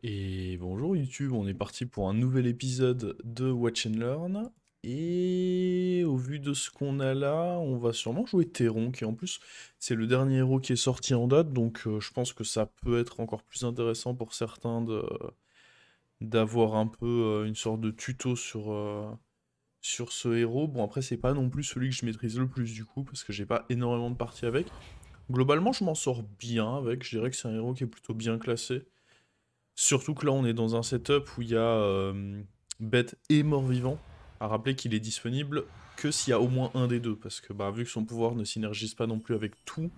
Et bonjour YouTube, on est parti pour un nouvel épisode de Watch and Learn. Et au vu de ce qu'on a là, on va sûrement jouer Théron, qui en plus c'est le dernier héros qui est sorti en date, donc je pense que ça peut être encore plus intéressant pour certains d'avoir un peu une sorte de tuto sur ce héros. Bon après c'est pas non plus celui que je maîtrise le plus du coup, parce que j'ai pas énormément de parties avec. Globalement je m'en sors bien avec, je dirais que c'est un héros qui est plutôt bien classé. Surtout que là, on est dans un setup où il y a bête et mort-vivant. À rappeler qu'il est disponible que s'il y a au moins un des deux, parce que bah, vu que son pouvoir ne synergise pas non plus avec tout,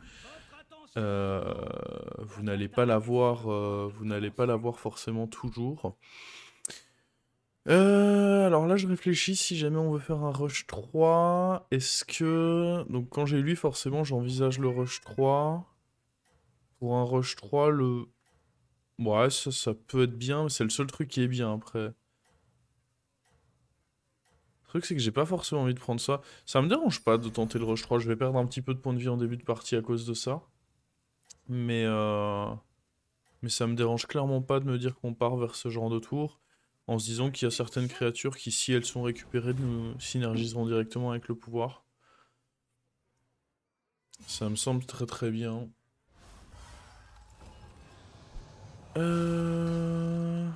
euh, vous n'allez pas l'avoir forcément toujours. Alors là, je réfléchis si jamais on veut faire un rush 3. Est-ce que... Donc quand j'ai lui, forcément, j'envisage le rush 3. Pour un rush 3, le... Ouais, ça peut être bien, mais c'est le seul truc qui est bien après. Le truc, c'est que j'ai pas forcément envie de prendre ça. Ça me dérange pas de tenter le rush 3. Je vais perdre un petit peu de points de vie en début de partie à cause de ça. Mais, euh... Mais ça me dérange clairement pas de me dire qu'on part vers ce genre de tour. En se disant qu'il y a certaines créatures qui, si elles sont récupérées, nous synergiseront directement avec le pouvoir. Ça me semble très très bien. Euh...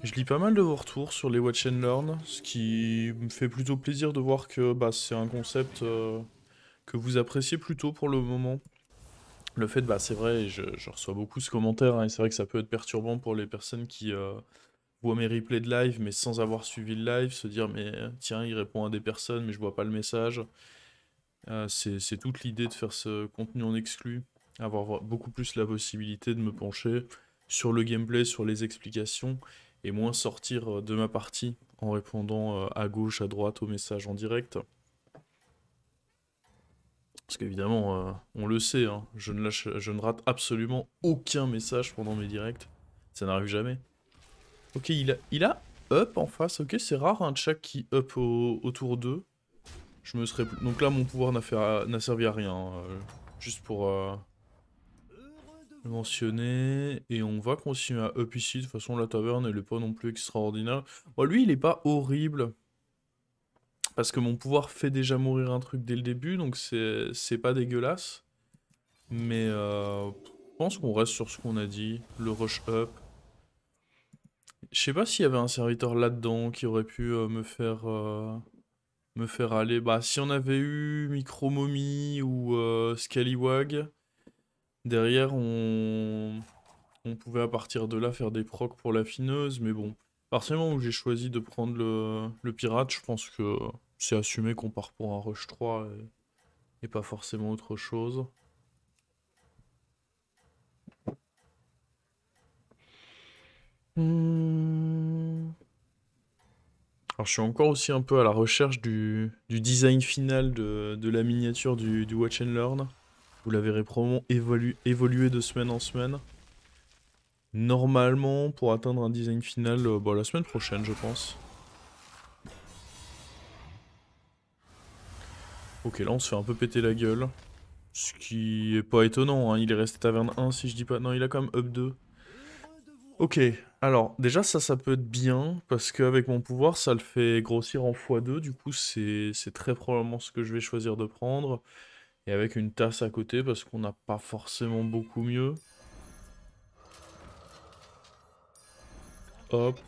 Je lis pas mal de vos retours sur les Watch and Learn, ce qui me fait plutôt plaisir de voir que bah, c'est un concept que vous appréciez plutôt pour le moment. Le fait, bah c'est vrai, je reçois beaucoup ce commentaire, hein, et c'est vrai que ça peut être perturbant pour les personnes qui voient mes replays de live, mais sans avoir suivi le live, se dire, mais tiens, il répond à des personnes, mais je vois pas le message. C'est toute l'idée de faire ce contenu en exclu, avoir beaucoup plus la possibilité de me pencher sur le gameplay, sur les explications, et moins sortir de ma partie en répondant à gauche, à droite aux messages en direct. Parce qu'évidemment, on le sait, hein, je ne rate absolument aucun message pendant mes directs. Ça n'arrive jamais. Ok, il a up en face. Ok, c'est rare un Tchak qui up au tour 2. Je me serais... Donc là, mon pouvoir n'a servi à rien, hein, juste pour le mentionner. Et on va continuer à up ici. De toute façon, la taverne, elle est pas non plus extraordinaire. Bon, lui, il est pas horrible. Parce que mon pouvoir fait déjà mourir un truc dès le début. Donc c'est pas dégueulasse. Mais je pense qu'on reste sur ce qu'on a dit, le rush up. Je sais pas s'il y avait un serviteur là-dedans qui aurait pu me faire aller. Bah, si on avait eu Micromomie ou Scallywag, derrière on pouvait à partir de là faire des procs pour la fineuse. Mais bon, à partir du moment où j'ai choisi de prendre le pirate, je pense que c'est assumé qu'on part pour un rush 3 et pas forcément autre chose. Hmm. Alors je suis encore aussi un peu à la recherche du design final de la miniature du Watch and Learn. Vous la verrez probablement évoluer de semaine en semaine. Normalement, pour atteindre un design final, bah, la semaine prochaine, je pense. Ok, là on se fait un peu péter la gueule. Ce qui est pas étonnant, hein. Il est resté taverne 1 si je dis pas... Non, il a quand même up 2. Ok, alors déjà ça peut être bien, parce qu'avec mon pouvoir ça le fait grossir en x2, du coup c'est très probablement ce que je vais choisir de prendre. Et avec une tasse à côté, parce qu'on n'a pas forcément beaucoup mieux. Hop,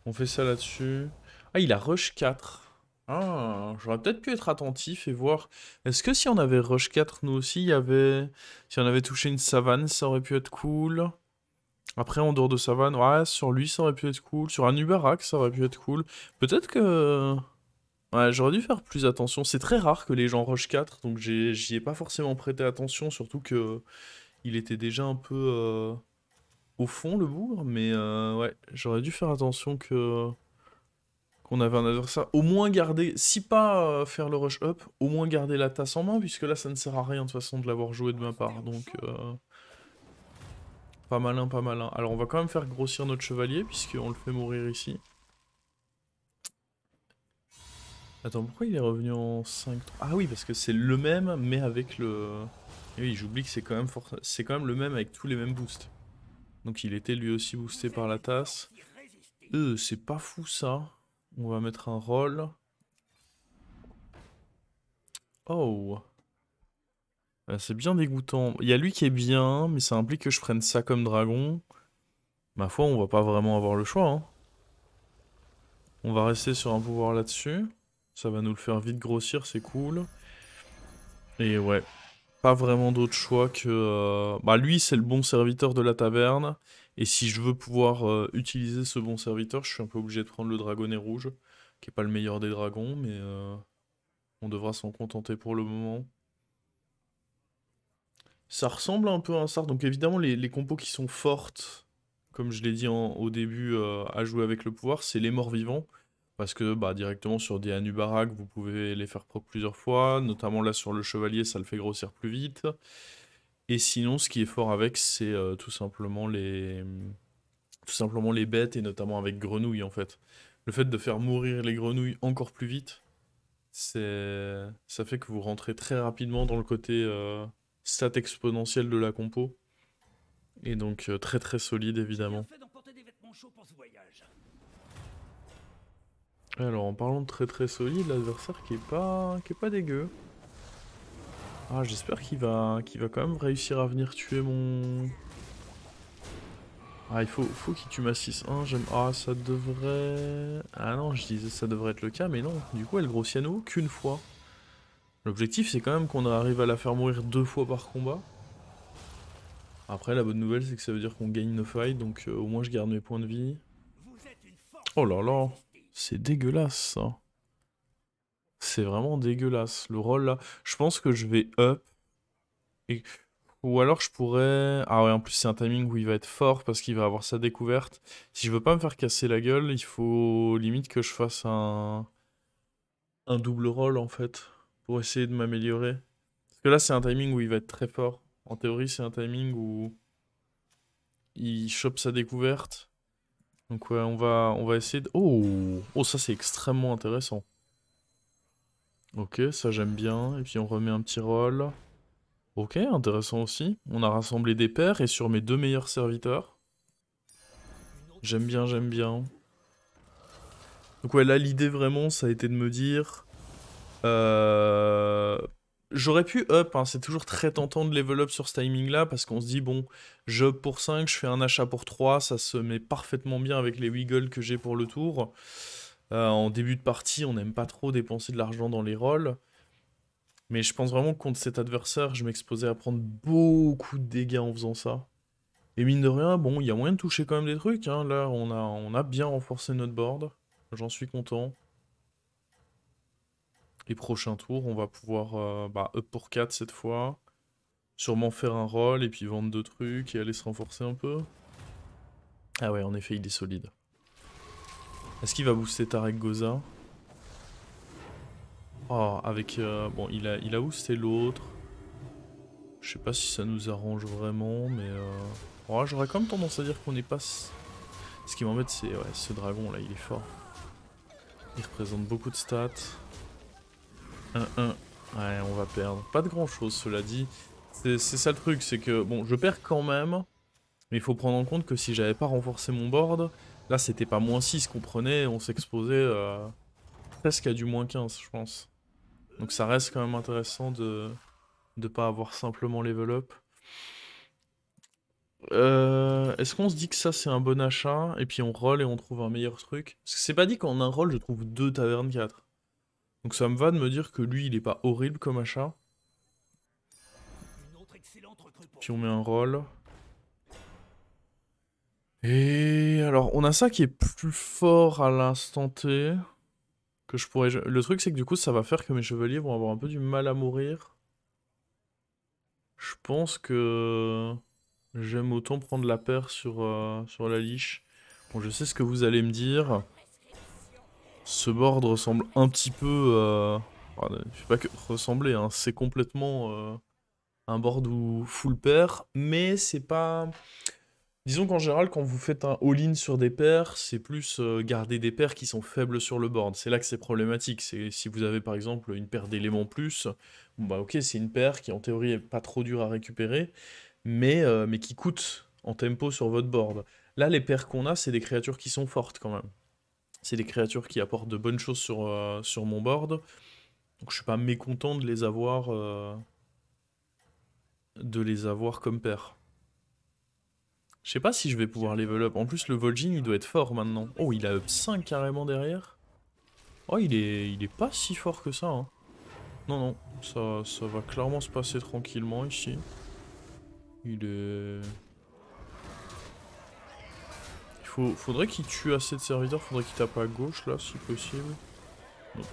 on fait ça là-dessus. Ah, il a rush 4. Ah, j'aurais peut-être pu être attentif et voir. Est-ce que si on avait rush 4, nous aussi, il y avait... Si on avait touché une savane, ça aurait pu être cool. Après, en dehors de savane, ouais, sur lui, ça aurait pu être cool. Sur un Ubarak, ça aurait pu être cool. Peut-être que... Ouais, j'aurais dû faire plus attention. C'est très rare que les gens rush 4, donc j'y ai pas forcément prêté attention, surtout que il était déjà un peu au fond, le bourg. Mais ouais, j'aurais dû faire attention que qu'on avait un adversaire. Au moins garder, si pas faire le rush up, au moins garder la tasse en main, puisque là, ça ne sert à rien de toute façon de l'avoir joué de ma part. Donc, pas malin, pas malin. Alors, on va quand même faire grossir notre chevalier, puisqu'on le fait mourir ici. Attends, pourquoi il est revenu en 5? Ah oui, parce que c'est le même, mais avec le... Et oui, j'oublie que c'est quand même le même avec tous les mêmes boosts. Donc il était lui aussi boosté par la tasse. C'est pas fou ça. On va mettre un roll. Oh. C'est bien dégoûtant. Il y a lui qui est bien, mais ça implique que je prenne ça comme dragon. Ma foi, on va pas vraiment avoir le choix, hein. On va rester sur un pouvoir là-dessus. Ça va nous le faire vite grossir, c'est cool. Et ouais, pas vraiment d'autre choix que... Bah lui, c'est le bon serviteur de la taverne. Et si je veux pouvoir utiliser ce bon serviteur, je suis un peu obligé de prendre le dragonnet rouge, qui est pas le meilleur des dragons, mais on devra s'en contenter pour le moment. Ça ressemble un peu à un sort. Donc évidemment, les compos qui sont fortes, comme je l'ai dit au début, à jouer avec le pouvoir, c'est les morts vivants. Parce que bah, directement sur des Anubarak, vous pouvez les faire proc plusieurs fois. Notamment là sur le chevalier, ça le fait grossir plus vite. Et sinon, ce qui est fort avec, c'est tout simplement les bêtes, et notamment avec grenouilles en fait. Le fait de faire mourir les grenouilles encore plus vite, ça fait que vous rentrez très rapidement dans le côté stat exponentielle de la compo. Et donc très très solide évidemment. Alors en parlant de très très solide, l'adversaire qui est pas dégueu. Ah, j'espère qu'il va quand même réussir à venir tuer mon... Ah, il faut qu'il tue ma 6-1, j'aime... Ah, ça devrait... Ah non, je disais ça devrait être le cas, mais non. Du coup, elle grossit à nouveau qu'une fois. L'objectif, c'est quand même qu'on arrive à la faire mourir 2 fois par combat. Après, la bonne nouvelle, c'est que ça veut dire qu'on gagne nos fights, donc au moins je garde mes points de vie. Oh là là, c'est dégueulasse, ça. C'est vraiment dégueulasse. Le rôle, là, je pense que je vais up. Et... Ou alors je pourrais... Ah ouais, en plus c'est un timing où il va être fort parce qu'il va avoir sa découverte. Si je veux pas me faire casser la gueule, il faut limite que je fasse un double roll en fait, pour essayer de m'améliorer. Parce que là c'est un timing où il va être très fort. En théorie c'est un timing où il chope sa découverte. Donc ouais, on va essayer de... Oh, oh ça c'est extrêmement intéressant. Ok, ça j'aime bien. Et puis on remet un petit roll. Ok, intéressant aussi. On a rassemblé des paires et sur mes 2 meilleurs serviteurs. J'aime bien, j'aime bien. Donc ouais, là l'idée vraiment ça a été de me dire... J'aurais pu up, hein, c'est toujours très tentant de level up sur ce timing là parce qu'on se dit bon, je up pour 5, je fais un achat pour 3, ça se met parfaitement bien avec les wiggles que j'ai pour le tour. En début de partie, on n'aime pas trop dépenser de l'argent dans les rolls. Mais je pense vraiment que contre cet adversaire, je m'exposais à prendre beaucoup de dégâts en faisant ça. Et mine de rien, bon, il y a moyen de toucher quand même des trucs, hein. Là, on a bien renforcé notre board. J'en suis content. Et prochain tour, on va pouvoir bah, up pour 4 cette fois. Sûrement faire un roll et puis vendre 2 trucs et aller se renforcer un peu. Ah ouais, en effet, il est solide. Est-ce qu'il va booster Tarek Goza? Oh, avec... bon, il a boosté l'autre. Je sais pas si ça nous arrange vraiment, mais... Oh, j'aurais quand même tendance à dire qu'on n'est pas... Ce qui m'embête, c'est... Ouais, ce dragon, là, il est fort. Il représente beaucoup de stats. 1-1. Ouais, on va perdre. Pas de grand-chose, cela dit. C'est ça le truc, c'est que... Bon, je perds quand même, mais il faut prendre en compte que si j'avais pas renforcé mon board, là, c'était pas -6 qu'on prenait, on s'exposait presque à du -15, je pense. Donc ça reste quand même intéressant de pas avoir simplement level up. Est-ce qu'on se dit que ça c'est un bon achat et puis on roll et on trouve un meilleur truc? Parce que c'est pas dit qu'en un roll je trouve 2 tavernes 4. Donc ça me va de me dire que lui il est pas horrible comme achat. Puis on met un roll. Et alors on a ça qui est plus fort à l'instant T. Que je pourrais... Le truc c'est que du coup ça va faire que mes chevaliers vont avoir un peu du mal à mourir. Je pense que... J'aime autant prendre la paire sur la liche. Bon, je sais ce que vous allez me dire. Ce board ressemble un petit peu... enfin, je sais pas que ressembler, hein, c'est complètement un board où full pair, mais c'est pas... Disons qu'en général, quand vous faites un all-in sur des paires, c'est plus garder des paires qui sont faibles sur le board. C'est là que c'est problématique. C'est si vous avez par exemple une paire d'éléments plus, bon bah ok, c'est une paire qui en théorie est pas trop dure à récupérer, mais qui coûte en tempo sur votre board. Là, les paires qu'on a, c'est des créatures qui sont fortes quand même. C'est des créatures qui apportent de bonnes choses sur mon board. Donc je suis pas mécontent de les avoir comme paires. Je sais pas si je vais pouvoir level up. En plus, le Vol'jin, il doit être fort maintenant. Oh, il a up 5 carrément derrière. Oh, il est pas si fort que ça, hein. Non, non, ça va clairement se passer tranquillement ici. Il est... Faudrait qu'il tue assez de serviteurs, faudrait qu'il tape à gauche là, si possible. Non.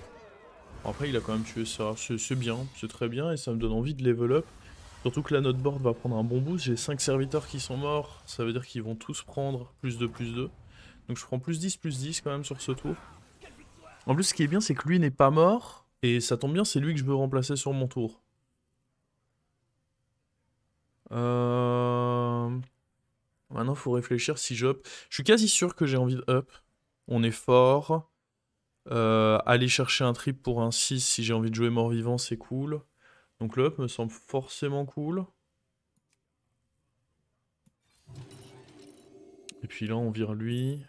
Après, il a quand même tué ça. C'est bien, c'est très bien, et ça me donne envie de level up. Surtout que là, notre board va prendre un bon boost. J'ai 5 serviteurs qui sont morts, ça veut dire qu'ils vont tous prendre plus de plus 2. Donc je prends plus 10 quand même sur ce tour. En plus, ce qui est bien, c'est que lui n'est pas mort. Et ça tombe bien, c'est lui que je veux remplacer sur mon tour. Maintenant, faut réfléchir si je up. Je suis quasi sûr que j'ai envie de up. On est fort. Aller chercher un trip pour un 6 si j'ai envie de jouer mort-vivant, c'est cool. Donc le up me semble forcément cool. Et puis là, on vire lui.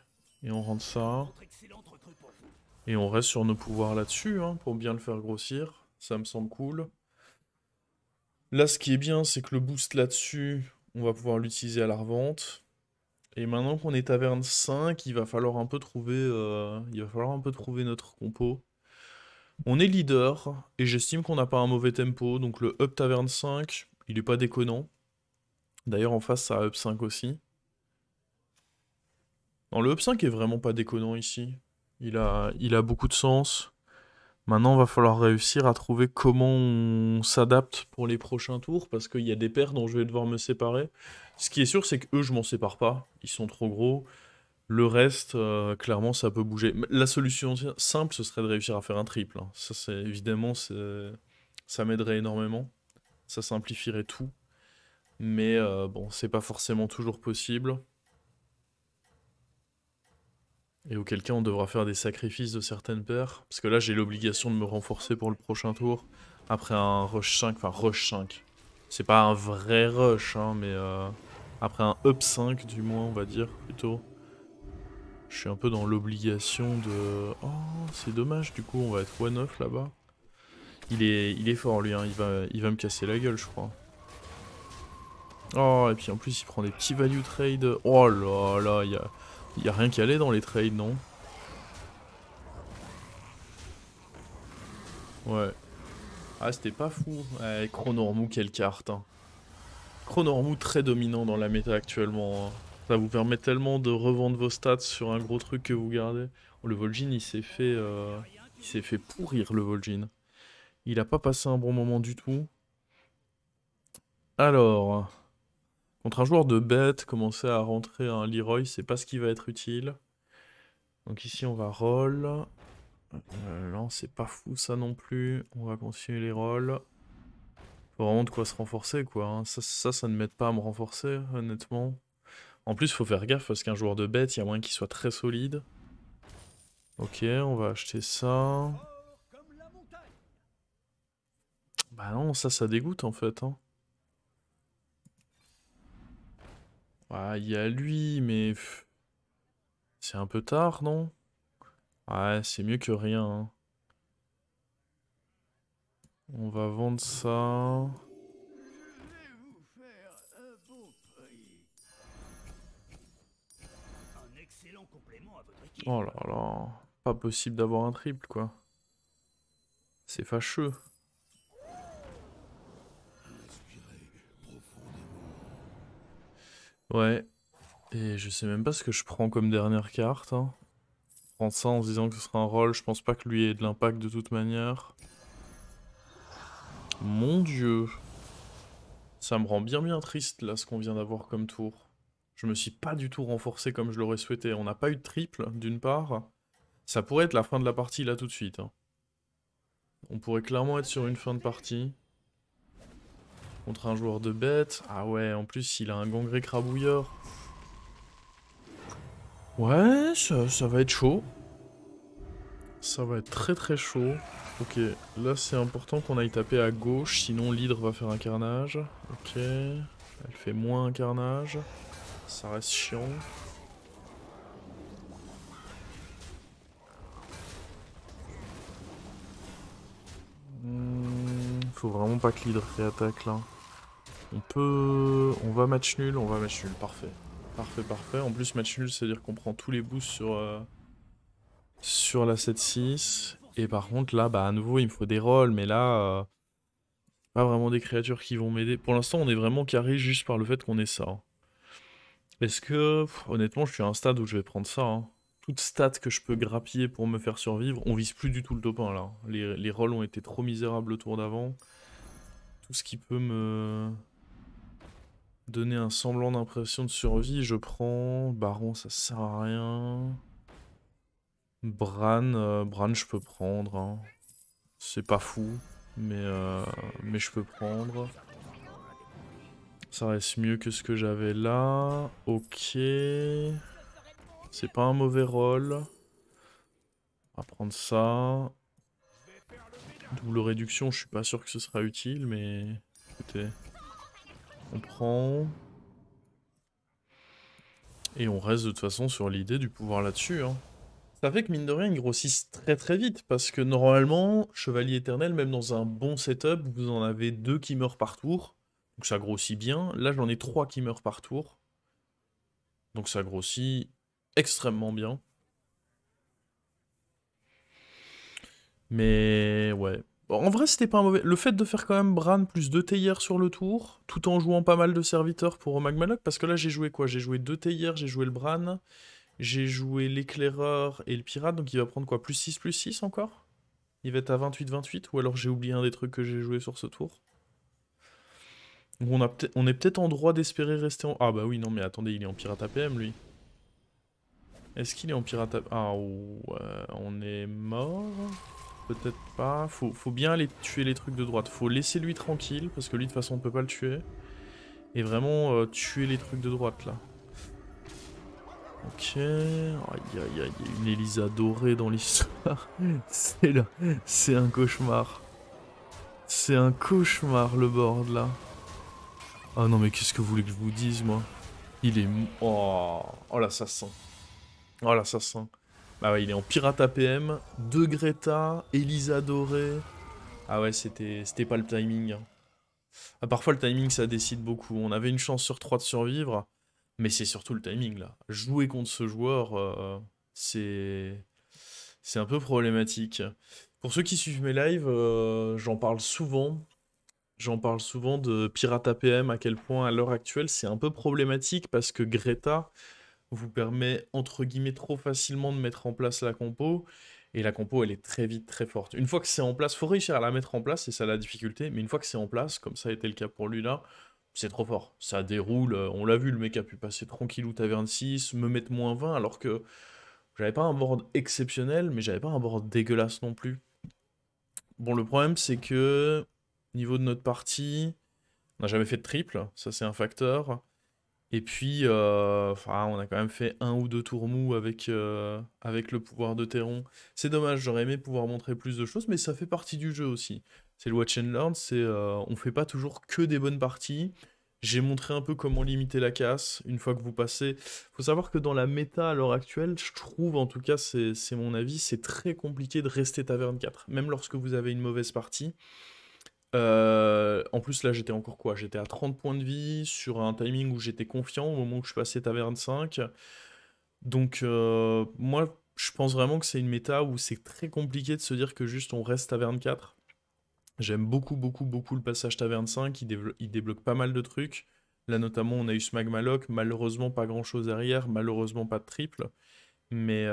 Et on rentre ça. Et on reste sur nos pouvoirs là-dessus, hein, pour bien le faire grossir. Ça me semble cool. Là, ce qui est bien, c'est que le boost là-dessus, on va pouvoir l'utiliser à la revente. Et maintenant qu'on est taverne 5, il va falloir un peu trouver notre compo. On est leader, et j'estime qu'on n'a pas un mauvais tempo, donc le up taverne 5, il est pas déconnant. D'ailleurs, en face, ça a up 5 aussi. Non, le up 5 est vraiment pas déconnant ici. Il a beaucoup de sens. Maintenant, va falloir réussir à trouver comment on s'adapte pour les prochains tours, parce qu'il y a des paires dont je vais devoir me séparer. Ce qui est sûr, c'est que eux, je m'en sépare pas. Ils sont trop gros. Le reste, clairement, ça peut bouger. La solution simple, ce serait de réussir à faire un triple, hein. Ça, c'est évidemment, ça m'aiderait énormément. Ça simplifierait tout. Mais bon, c'est pas forcément toujours possible. Et auquel cas, on devra faire des sacrifices de certaines paires. Parce que là, j'ai l'obligation de me renforcer pour le prochain tour. Après un rush 5, enfin rush 5. C'est pas un vrai rush, hein, mais après un up 5, du moins, on va dire, plutôt. Je suis un peu dans l'obligation de... Oh, c'est dommage, du coup, on va être 1-9 là-bas. Il est fort, lui, hein, il va me casser la gueule, je crois. Oh, et puis en plus, il prend des petits value trade. Oh là là, y a rien qui allait dans les trades, non? Ouais. Ah, c'était pas fou. Ouais, Chronormou, quelle carte, hein. Chronormou très dominant dans la méta actuellement, hein. Ça vous permet tellement de revendre vos stats sur un gros truc que vous gardez. Oh, le Vol'jin, il s'est fait pourrir, le Vol'jin. Il a pas passé un bon moment du tout. Alors, contre un joueur de bête, commencer à rentrer un Leroy, c'est pas ce qui va être utile. Donc ici, on va roll. Non, c'est pas fou ça non plus. On va continuer les rolls. Faut vraiment de quoi se renforcer, quoi, hein. Ça ne m'aide pas à me renforcer, honnêtement. En plus, faut faire gaffe parce qu'un joueur de bête, il y a moyen qu'il soit très solide. Ok, on va acheter ça. Bah non, ça dégoûte en fait, hein. Ah, il y a lui, mais c'est un peu tard, non? Ouais, c'est mieux que rien, hein. On va vendre ça. Oh là là, pas possible d'avoir un triple, quoi. C'est fâcheux. Ouais, et je sais même pas ce que je prends comme dernière carte, hein. Je prends ça en se disant que ce sera un roll, je pense pas que lui ait de l'impact de toute manière. Mon dieu. Ça me rend bien triste là ce qu'on vient d'avoir comme tour. Je me suis pas du tout renforcé comme je l'aurais souhaité. On n'a pas eu de triple, d'une part. Ça pourrait être la fin de la partie là tout de suite, hein. On pourrait clairement être sur une fin de partie. Contre un joueur de bête. Ah ouais, en plus il a un gangré crabouilleur. Ouais, ça va être chaud. Ça va être très très chaud. Ok, là c'est important qu'on aille taper à gauche, sinon l'hydre va faire un carnage. Ok, elle fait moins un carnage. Ça reste chiant. Faut vraiment pas que l'hydre réattaque là. On peut... On va match nul, parfait. Parfait, parfait. En plus match nul, c'est-à-dire qu'on prend tous les boosts sur la 7-6. Et par contre là, bah à nouveau, il me faut des rolls, mais là... pas vraiment des créatures qui vont m'aider. Pour l'instant, on est vraiment carré juste par le fait qu'on ait ça, hein. Est-ce que... honnêtement, je suis à un stade où je vais prendre ça, hein. Toute stat que je peux grappiller pour me faire survivre, on vise plus du tout le top 1 là. Les rolls ont été trop misérables le tour d'avant. Tout ce qui peut me donner un semblant d'impression de survie, je prends. Baron, ça sert à rien. Bran, je peux prendre, hein. C'est pas fou, mais je peux prendre. Ça reste mieux que ce que j'avais là. Ok. C'est pas un mauvais rôle. On va prendre ça. Double réduction, je suis pas sûr que ce sera utile, mais écoutez. On prend. Et on reste de toute façon sur l'idée du pouvoir là-dessus, hein. Ça fait que mine de rien, ils grossissent très très vite, parce que normalement, Chevalier Éternel, même dans un bon setup, vous en avez 2 qui meurent par tour. Donc ça grossit bien. Là, j'en ai 3 qui meurent par tour. Donc ça grossit extrêmement bien. Mais ouais. Bon, en vrai, c'était pas un mauvais... Le fait de faire quand même Bran plus 2 théières sur le tour, tout en jouant pas mal de serviteurs pour Magmaloc, parce que là, j'ai joué quoi? J'ai joué 2 théières, j'ai joué le Bran, j'ai joué l'éclaireur et le pirate, donc il va prendre quoi? Plus 6 encore? Il va être à 28-28, ou alors j'ai oublié un des trucs que j'ai joué sur ce tour. Donc on est peut-être en droit d'espérer rester en... Ah bah oui, non mais attendez, il est en pirate APM lui. Est-ce qu'il est en pirate APM? Ah ouais, on est mort. Peut-être pas. Faut bien aller tuer les trucs de droite. Faut laisser lui tranquille, parce que lui de toute façon on peut pas le tuer. Et vraiment tuer les trucs de droite là. Ok. Aïe aïe aïe, il y a une Elisa dorée dans l'histoire. C'est là. C'est un cauchemar. C'est un cauchemar le board là. Ah non mais qu'est-ce que vous voulez que je vous dise moi? Il est... Oh, oh l'assassin. Oh l'assassin. Bah ouais, il est en pirate APM, de Greta, Elisa dorée. Ah ouais, c'était pas le timing, hein. Ah, parfois le timing ça décide beaucoup. On avait une chance sur 3 de survivre, mais c'est surtout le timing là. Jouer contre ce joueur, c'est un peu problématique. Pour ceux qui suivent mes lives, j'en parle souvent. J'en parle souvent de Pirate APM, à quel point à l'heure actuelle c'est un peu problématique parce que Greta vous permet entre guillemets trop facilement de mettre en place la compo. Et la compo elle est très vite très forte. Une fois que c'est en place, faut réussir à la mettre en place, c'est ça la difficulté, mais une fois que c'est en place, comme ça a été le cas pour lui là, c'est trop fort. Ça déroule, on l'a vu, le mec a pu passer tranquillou taverne 6, me mettre -20 alors que j'avais pas un board exceptionnel, mais j'avais pas un board dégueulasse non plus. Bon, le problème c'est que, niveau de notre partie, on n'a jamais fait de triple, ça c'est un facteur. Et puis, enfin, on a quand même fait un ou deux tours mous avec le pouvoir de Théron. C'est dommage, j'aurais aimé pouvoir montrer plus de choses, mais ça fait partie du jeu aussi. C'est le Watch and Learn, on fait pas toujours que des bonnes parties. J'ai montré un peu comment limiter la casse, une fois que vous passez. Faut savoir que dans la méta à l'heure actuelle, je trouve, en tout cas, c'est mon avis, c'est très compliqué de rester taverne 4. Même lorsque vous avez une mauvaise partie. En plus là j'étais encore quoi? J'étais à 30 points de vie sur un timing où j'étais confiant au moment où je passais taverne 5. Donc moi je pense vraiment que c'est une méta où c'est très compliqué de se dire que juste on reste taverne 4. J'aime beaucoup beaucoup beaucoup le passage taverne 5, il débloque pas mal de trucs. Là notamment on a eu ce Magmaloc, malheureusement pas grand chose derrière, malheureusement pas de triple. Mais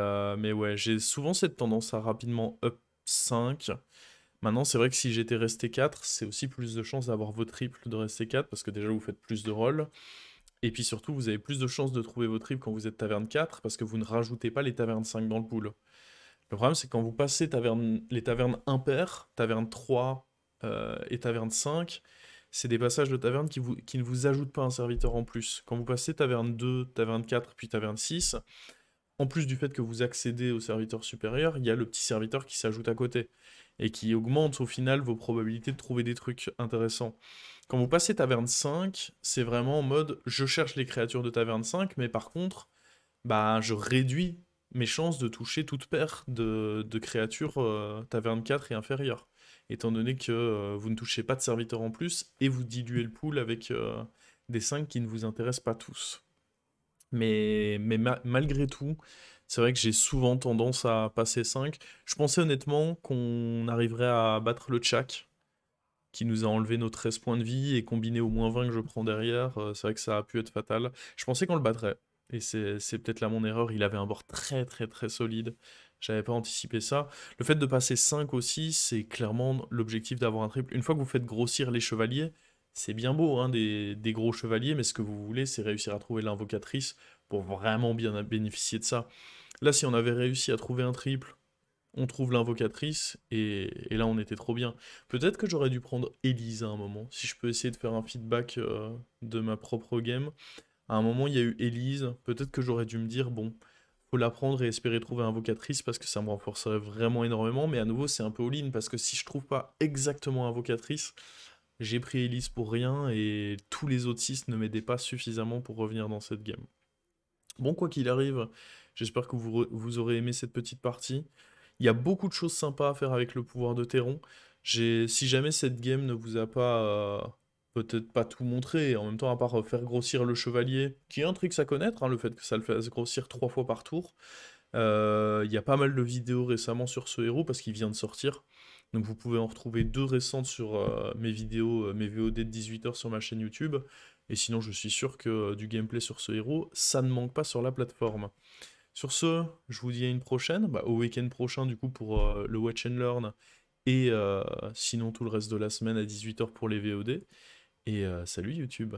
ouais, j'ai souvent cette tendance à rapidement up 5. Maintenant, c'est vrai que si j'étais resté 4, c'est aussi plus de chances d'avoir vos triples de rester 4, parce que déjà vous faites plus de rôles. Et puis surtout, vous avez plus de chances de trouver vos triples quand vous êtes taverne 4, parce que vous ne rajoutez pas les tavernes 5 dans le pool. Le problème, c'est quand vous passez les tavernes impaires, taverne 3 et taverne 5, c'est des passages de taverne qui ne vous ajoutent pas un serviteur en plus. Quand vous passez taverne 2, taverne 4, puis taverne 6, en plus du fait que vous accédez au serviteur supérieur, il y a le petit serviteur qui s'ajoute à côté et qui augmente au final vos probabilités de trouver des trucs intéressants. Quand vous passez taverne 5, c'est vraiment en mode je cherche les créatures de taverne 5, mais par contre, bah je réduis mes chances de toucher toute paire de créatures taverne 4 et inférieure, étant donné que vous ne touchez pas de serviteurs en plus et vous diluez le pool avec des 5 qui ne vous intéressent pas tous. Mais malgré tout, c'est vrai que j'ai souvent tendance à passer 5. Je pensais honnêtement qu'on arriverait à battre le Tchak, qui nous a enlevé nos 13 points de vie, et combiné au moins 20 que je prends derrière, c'est vrai que ça a pu être fatal. Je pensais qu'on le battrait, et c'est peut-être là mon erreur, il avait un board très très très solide. J'avais pas anticipé ça. Le fait de passer 5 aussi, c'est clairement l'objectif d'avoir un triple. Une fois que vous faites grossir les chevaliers, c'est bien beau, hein, des gros chevaliers, mais ce que vous voulez, c'est réussir à trouver l'invocatrice pour vraiment bien bénéficier de ça. Là, si on avait réussi à trouver un triple, on trouve l'invocatrice, et là, on était trop bien. Peut-être que j'aurais dû prendre Elise à un moment, si je peux essayer de faire un feedback de ma propre game. À un moment, il y a eu Elise, peut-être que j'aurais dû me dire, bon, faut la prendre et espérer trouver invocatrice, parce que ça me renforcerait vraiment énormément, mais à nouveau, c'est un peu all-in, parce que si je trouve pas exactement invocatrice, j'ai pris Elise pour rien, et tous les autres 6 ne m'aidaient pas suffisamment pour revenir dans cette game. Bon, quoi qu'il arrive, j'espère que vous aurez aimé cette petite partie. Il y a beaucoup de choses sympas à faire avec le pouvoir de Théron. Si jamais cette game ne vous a pas, peut-être pas tout montré, en même temps, à part faire grossir le chevalier, qui est un trick à connaître, hein, le fait que ça le fasse grossir 3 fois par tour. Il y a pas mal de vidéos récemment sur ce héros parce qu'il vient de sortir. Donc vous pouvez en retrouver 2 récentes sur mes vidéos, mes VOD de 18h sur ma chaîne YouTube. Et sinon, je suis sûr que du gameplay sur ce héros, ça ne manque pas sur la plateforme. Sur ce, je vous dis à une prochaine, bah, au week-end prochain du coup pour le Watch and Learn, et sinon tout le reste de la semaine à 18h pour les VOD. Et salut YouTube!